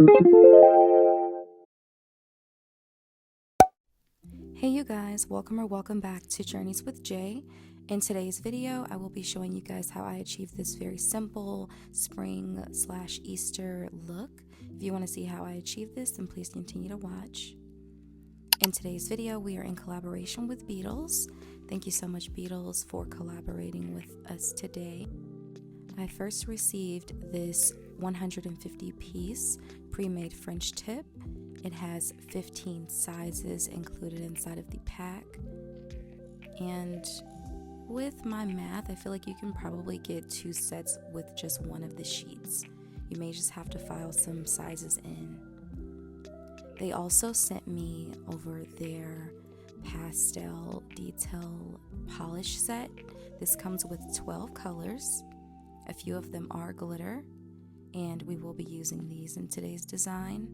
Hey you guys, welcome back to Journeys with Jay. In today's video, I will be showing you guys how I achieved this very simple spring/Easter look. If you want to see how I achieved this, then please continue to watch. In today's video, we are in collaboration with Beetles. Thank you so much, Beetles, for collaborating with us today. I first received this 150-piece pre-made French tip. It has 15 sizes included inside of the pack. And with my math, I feel like you can probably get 2 sets with just one of the sheets. You may just have to file some sizes in. They also sent me over their pastel detail polish set. This comes with 12 colors. A few of them are glitter, and we will be using these in today's design.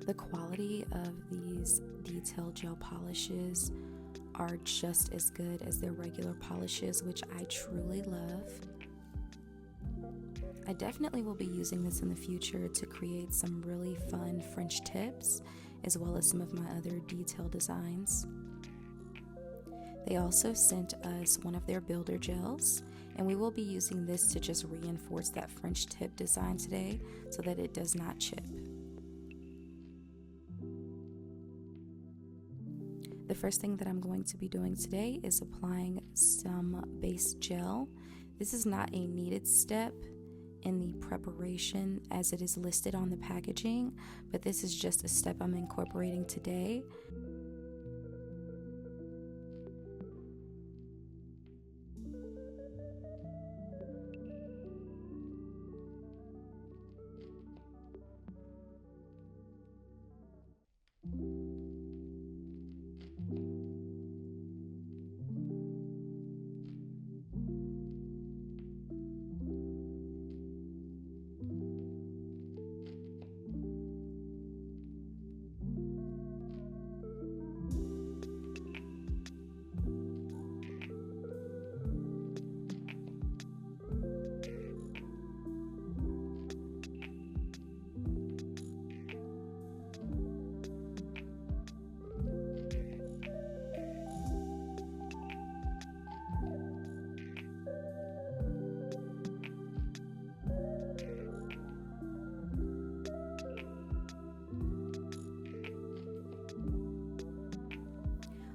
The quality of these detail gel polishes are just as good as their regular polishes, which I truly love. I definitely will be using this in the future to create some really fun French tips, as well as some of my other detail designs. They also sent us one of their builder gels, and we will be using this to just reinforce that French tip design today so that it does not chip. The first thing that I'm going to be doing today is applying some base gel. This is not a needed step in the preparation as it is listed on the packaging, but this is just a step I'm incorporating today.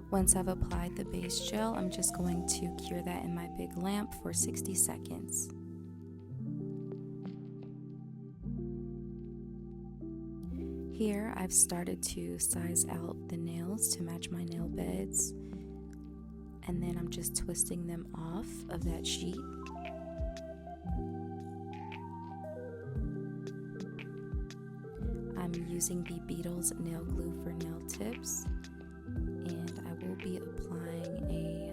Once I've applied the base gel, I'm just going to cure that in my big lamp for 60 seconds. Here, I've started to size out the nails to match my nail beds, and then I'm just twisting them off of that sheet. I'm using the Beetles nail glue for nail tips, and I will be applying a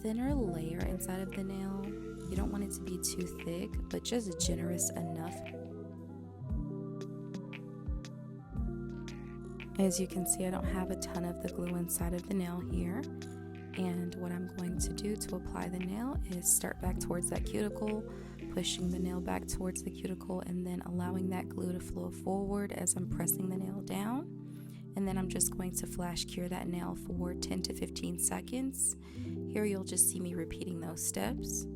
thinner layer inside of the nail. You don't want it to be too thick, but just generous enough. As you can see, I don't have a ton of the glue inside of the nail here. And what I'm going to do to apply the nail is start back towards that cuticle, pushing the nail back towards the cuticle, and then allowing that glue to flow forward as I'm pressing the nail down. And then I'm just going to flash cure that nail for 10 to 15 seconds. Here you'll just see me repeating those steps.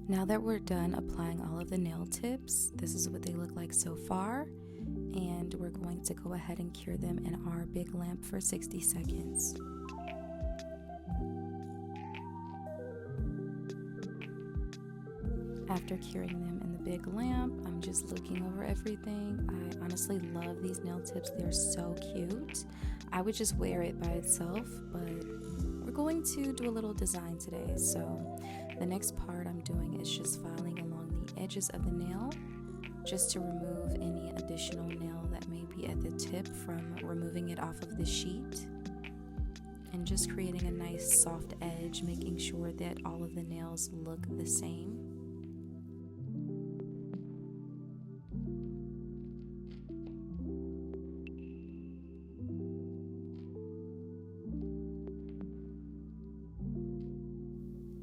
Now that we're done applying all of the nail tips, this is what they look like so far, and we're going to go ahead and cure them in our big lamp for 60 seconds. After curing them in the big lamp, I'm just looking over everything. I honestly love these nail tips. They're so cute. I would just wear it by itself, but we're going to do a little design today. So the next part I'm doing is just filing along the edges of the nail, just to remove any additional nail that may be at the tip from removing it off of the sheet. And just creating a nice soft edge, making sure that all of the nails look the same.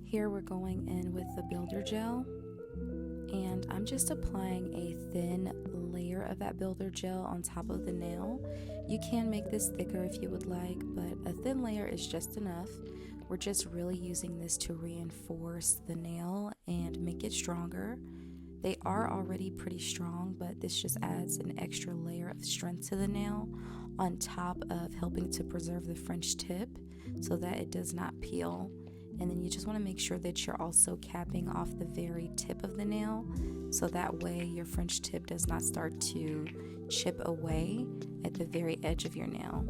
Here we're going in with the builder gel, and I'm just applying a thin layer of that builder gel on top of the nail. You can make this thicker if you would like, but a thin layer is just enough. We're just really using this to reinforce the nail and make it stronger. They are already pretty strong, but this just adds an extra layer of strength to the nail on top of helping to preserve the French tip so that it does not peel. And then you just want to make sure that you're also capping off the very tip of the nail, so that way your French tip does not start to chip away at the very edge of your nail.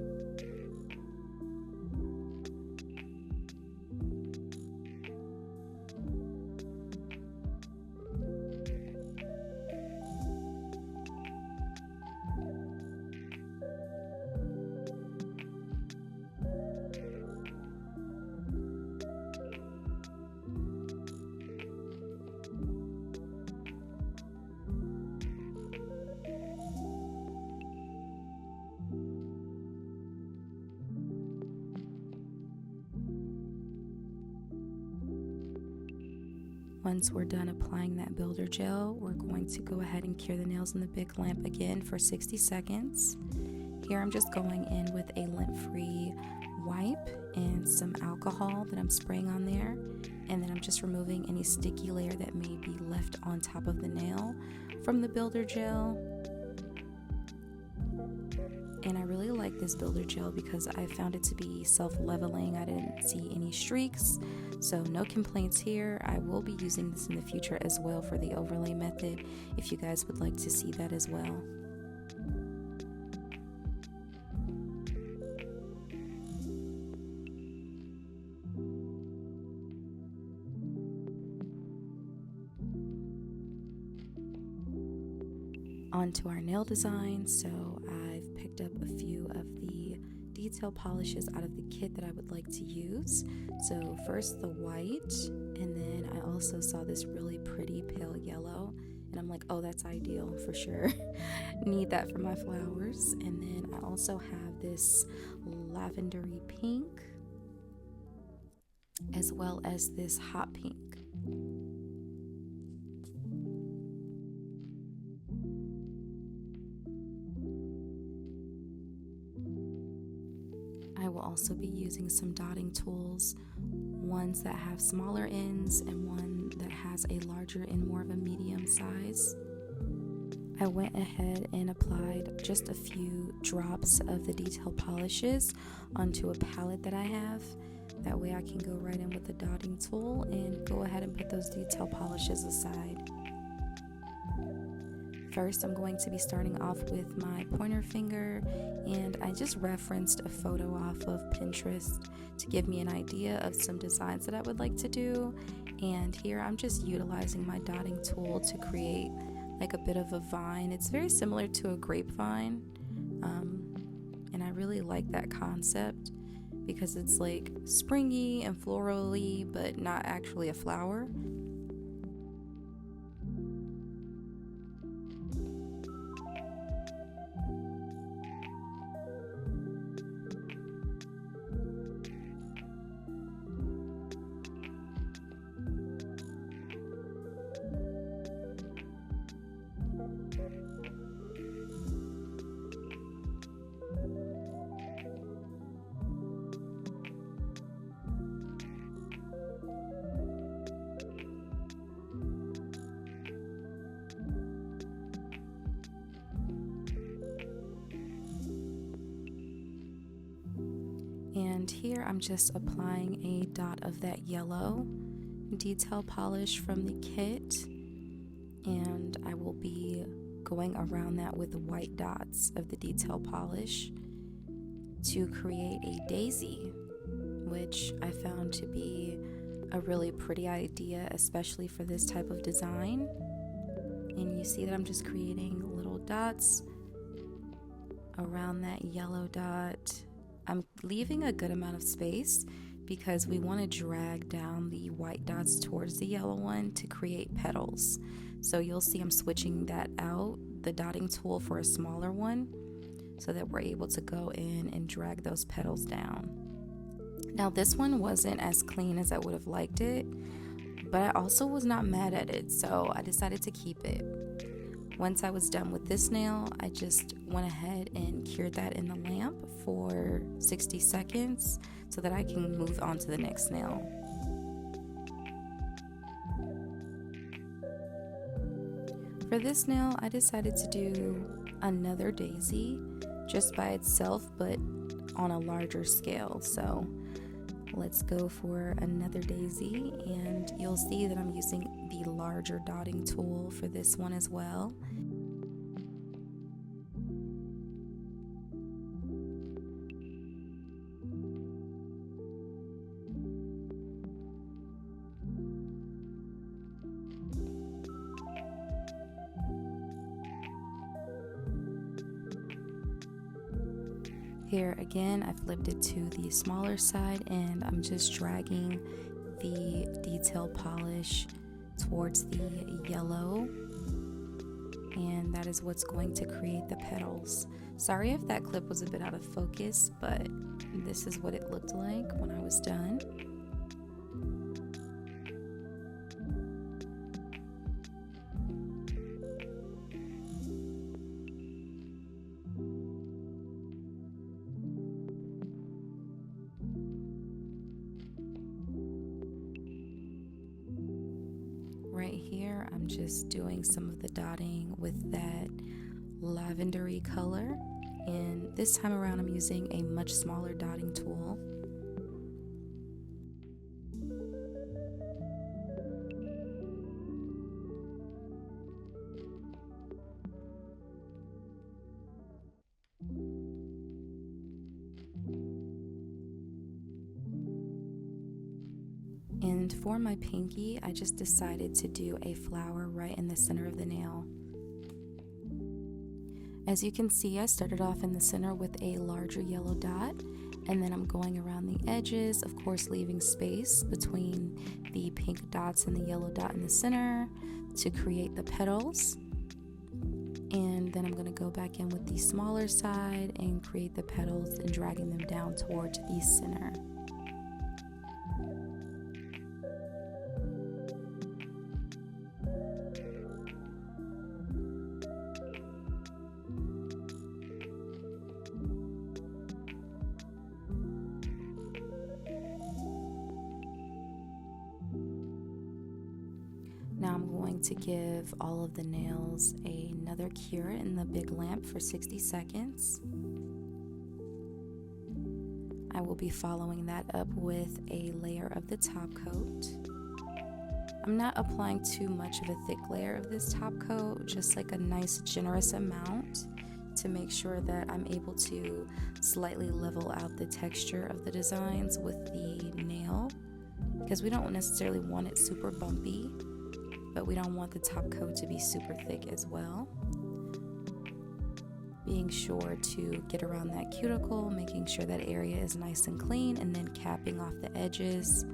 Once we're done applying that builder gel, we're going to go ahead and cure the nails in the big lamp again for 60 seconds. Here I'm just going in with a lint-free wipe and some alcohol that I'm spraying on there, and then I'm just removing any sticky layer that may be left on top of the nail from the builder gel. And I really like this builder gel because I found it to be self-leveling. I didn't see any streaks, so no complaints here. I will be using this in the future as well for the overlay method if you guys would like to see that as well. On to our nail design. So I've picked up a few of the detail polishes out of the kit that I would like to use. So first the white, and then I also saw this really pretty pale yellow, and I'm like, oh, that's ideal for sure. Need that for my flowers. And then I also have this lavendery pink, as well as this hot pink. I will also be using some dotting tools, ones that have smaller ends and one that has a larger and more of a medium size. I went ahead and applied just a few drops of the detail polishes onto a palette that I have. That way I can go right in with the dotting tool and go ahead and put those detail polishes aside. First, I'm going to be starting off with my pointer finger, and I just referenced a photo off of Pinterest to give me an idea of some designs that I would like to do. And here I'm just utilizing my dotting tool to create like a bit of a vine. It's very similar to a grapevine, and I really like that concept because it's like springy and florally, but not actually a flower. And here I'm just applying a dot of that yellow detail polish from the kit, and I will be going around that with white dots of the detail polish to create a daisy, which I found to be a really pretty idea, especially for this type of design. And you see that I'm just creating little dots around that yellow dot. I'm leaving a good amount of space because we want to drag down the white dots towards the yellow one to create petals. So you'll see I'm switching that out, the dotting tool, for a smaller one, so that we're able to go in and drag those petals down. Now this one wasn't as clean as I would have liked it, but I also was not mad at it, so I decided to keep it. Once I was done with this nail, I just went ahead and cured that in the lamp for 60 seconds so that I can move on to the next nail. For this nail, I decided to do another daisy just by itself, but on a larger scale. So let's go for another daisy, and you'll see that I'm using the larger dotting tool for this one as well. Here again, I flipped it to the smaller side, and I'm just dragging the detail polish towards the yellow, and that is what's going to create the petals. Sorry if that clip was a bit out of focus, but this is what it looked like when I was done. Right here, I'm just doing some of the dotting with that lavendery color, and this time around I'm using a much smaller dotting tool. And for my pinky, I just decided to do a flower right in the center of the nail. As you can see, I started off in the center with a larger yellow dot, and then I'm going around the edges, of course leaving space between the pink dots and the yellow dot in the center to create the petals. And then I'm going to go back in with the smaller side and create the petals and dragging them down towards the center. Now I'm going to give all of the nails another cure in the big lamp for 60 seconds. I will be following that up with a layer of the top coat. I'm not applying too much of a thick layer of this top coat, just like a nice generous amount to make sure that I'm able to slightly level out the texture of the designs with the nail, because we don't necessarily want it super bumpy, but we don't want the top coat to be super thick as well. Being sure to get around that cuticle, making sure that area is nice and clean, and then capping off the edges.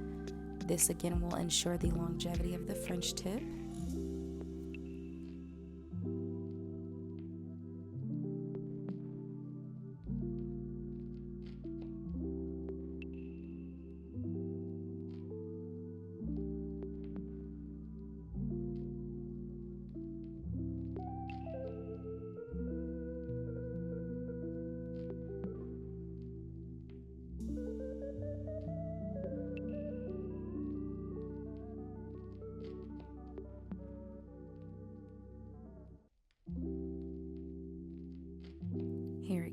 This again will ensure the longevity of the French tip.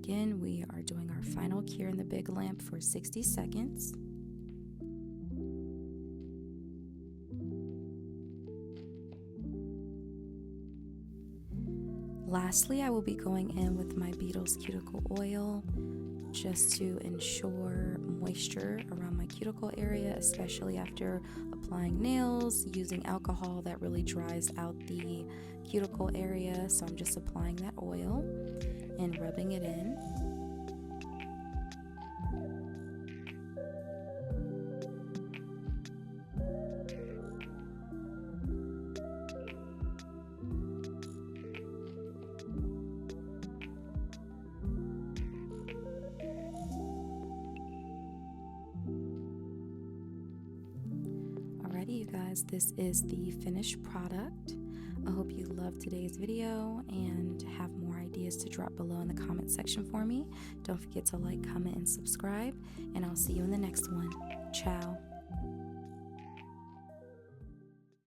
begin, we are doing our final cure in the big lamp for 60 seconds. Lastly, I will be going in with my Beetles Cuticle Oil just to ensure moisture around my cuticle area, especially after applying nails. Using alcohol, that really dries out the cuticle area, so I'm just applying that oil and rubbing it in. Alrighty, you guys, this is the finished product. I hope you loved today's video and have more ideas to drop below in the comment section for me. Don't forget to like, comment, and subscribe, and I'll see you in the next one. Ciao.